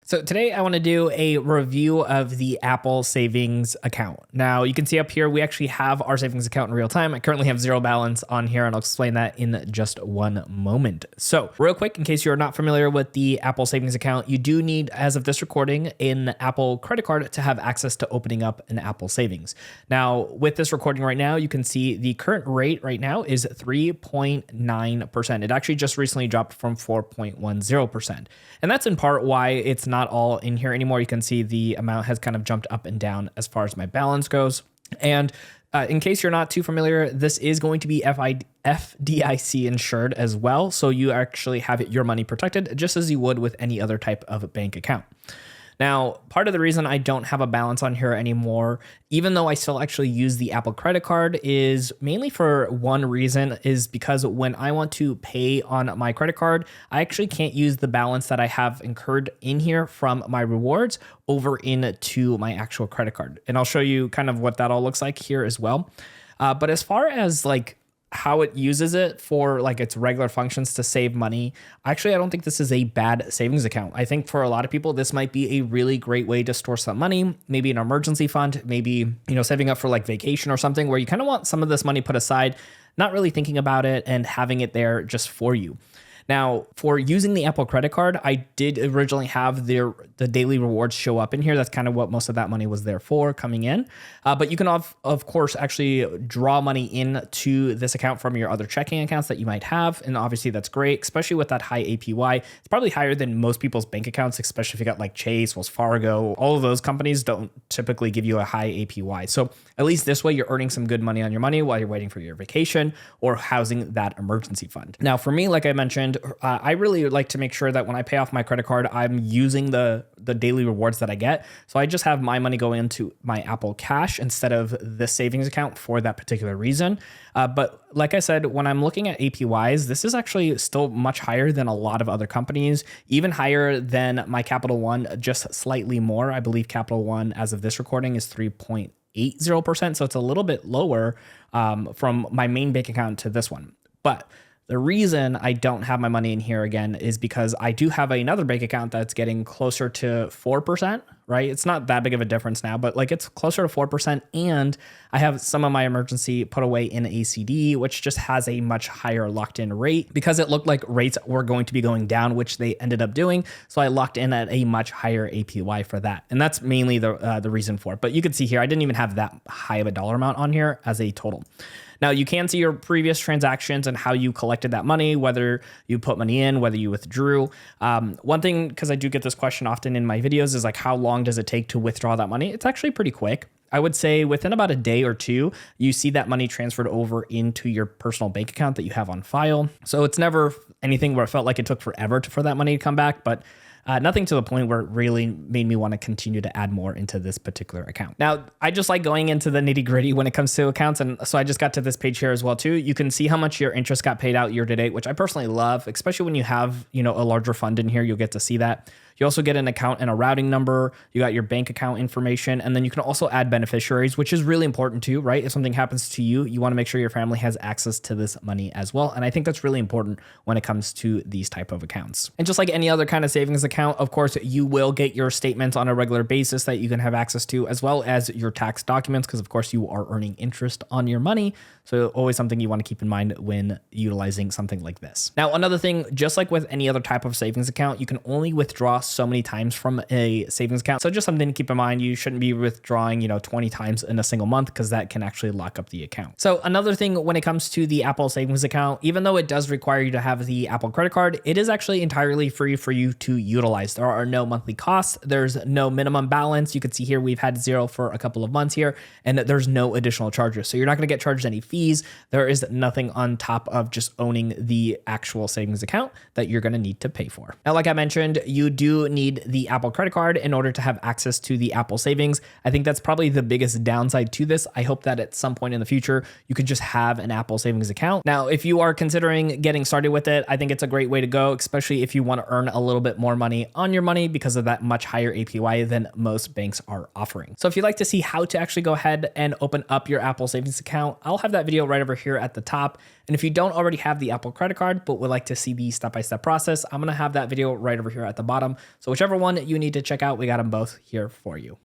So today I want to do a review of the Apple savings account. Now you can see up here, we actually have our savings account in real time. I currently have zero balance on here and I'll explain that in just one moment. So real quick, in case you're not familiar with the Apple savings account, you do need, as of this recording, an Apple credit card to have access to opening up an Apple savings. Now with this recording right now, you can see the current rate right now is 3.9%. It actually just recently dropped from 4.10%. And that's in part why it's not all in here anymore. You can see the amount has kind of jumped up and down as far as my balance goes. And in case you're not too familiar, this is going to be FDIC insured as well. So you actually have your money protected just as you would with any other type of bank account. Now, part of the reason I don't have a balance on here anymore, even though I still actually use the Apple credit card, is mainly for one reason, is because when I want to pay on my credit card, I actually can't use the balance that I have incurred in here from my rewards over into my actual credit card. And I'll show you kind of what that all looks like here as well. But as far as like how it uses it for like its regular functions to save money, actually, I don't think this is a bad savings account. I think for a lot of people, this might be a really great way to store some money, maybe an emergency fund, maybe, saving up for like vacation or something where you kind of want some of this money put aside, not really thinking about it and having it there just for you. Now, for using the Apple credit card, I did originally have the daily rewards show up in here. That's kind of what most of that money was there for coming in. But you can, of course, actually draw money into this account from your other checking accounts that you might have. And obviously, that's great, especially with that high APY. It's probably higher than most people's bank accounts, especially if you got like Chase, Wells Fargo. All of those companies don't typically give you a high APY. So at least this way, you're earning some good money on your money while you're waiting for your vacation or housing that emergency fund. Now, for me, like I mentioned, I really like to make sure that when I pay off my credit card, I'm using the daily rewards that I get. So I just have my money go into my Apple Cash instead of this savings account for that particular reason. But like I said, when I'm looking at APYs, this is actually still much higher than a lot of other companies, even higher than my Capital One, just slightly more. I believe Capital One, as of this recording, is 3.80%. So it's a little bit lower from my main bank account to this one. But the reason I don't have my money in here again is because I do have another bank account that's getting closer to 4%, right? It's not that big of a difference now, but like it's closer to 4%. And I have some of my emergency put away in ACD, which just has a much higher locked in rate because it looked like rates were going to be going down, which they ended up doing. So I locked in at a much higher APY for that. And that's mainly the reason for it. But you can see here, I didn't even have that high of a dollar amount on here as a total. Now, you can see your previous transactions and how you collected that money, whether you put money in, whether you withdrew. One thing, because I do get this question often in my videos, is like, how long does it take to withdraw that money? It's actually pretty quick. I would say within about a day or two, you see that money transferred over into your personal bank account that you have on file. So it's never anything where it felt like it took forever for that money to come back, but nothing to the point where it really made me want to continue to add more into this particular account. Now, I just like going into the nitty gritty when it comes to accounts. And so I just got to this page here as well, too. You can see how much your interest got paid out year to date, which I personally love, especially when you have, a larger fund in here, you'll get to see that. You also get an account and a routing number. You got your bank account information, and then you can also add beneficiaries, which is really important too, right? If something happens to you, you want to make sure your family has access to this money as well. And I think that's really important when it comes to these type of accounts. And just like any other kind of savings account, of course, you will get your statements on a regular basis that you can have access to, as well as your tax documents, because of course you are earning interest on your money. So always something you want to keep in mind when utilizing something like this. Now, another thing, just like with any other type of savings account, you can only withdraw so many times from a savings account. So just something to keep in mind. You shouldn't be withdrawing, 20 times in a single month because that can actually lock up the account. So another thing when it comes to the Apple savings account, even though it does require you to have the Apple credit card, it is actually entirely free for you to utilize. There are no monthly costs. There's no minimum balance. You can see here, we've had zero for a couple of months here, and there's no additional charges. So you're not going to get charged any fees. There is nothing on top of just owning the actual savings account that you're going to need to pay for. Now, like I mentioned, you do need the Apple credit card in order to have access to the Apple savings. I think that's probably the biggest downside to this. I hope that at some point in the future, you could just have an Apple savings account. Now, if you are considering getting started with it, I think it's a great way to go, especially if you want to earn a little bit more money on your money because of that much higher APY than most banks are offering. So if you'd like to see how to actually go ahead and open up your Apple savings account, I'll have that video right over here at the top. And if you don't already have the Apple credit card, but would like to see the step-by-step process, I'm going to have that video right over here at the bottom. So whichever one you need to check out, we got them both here for you.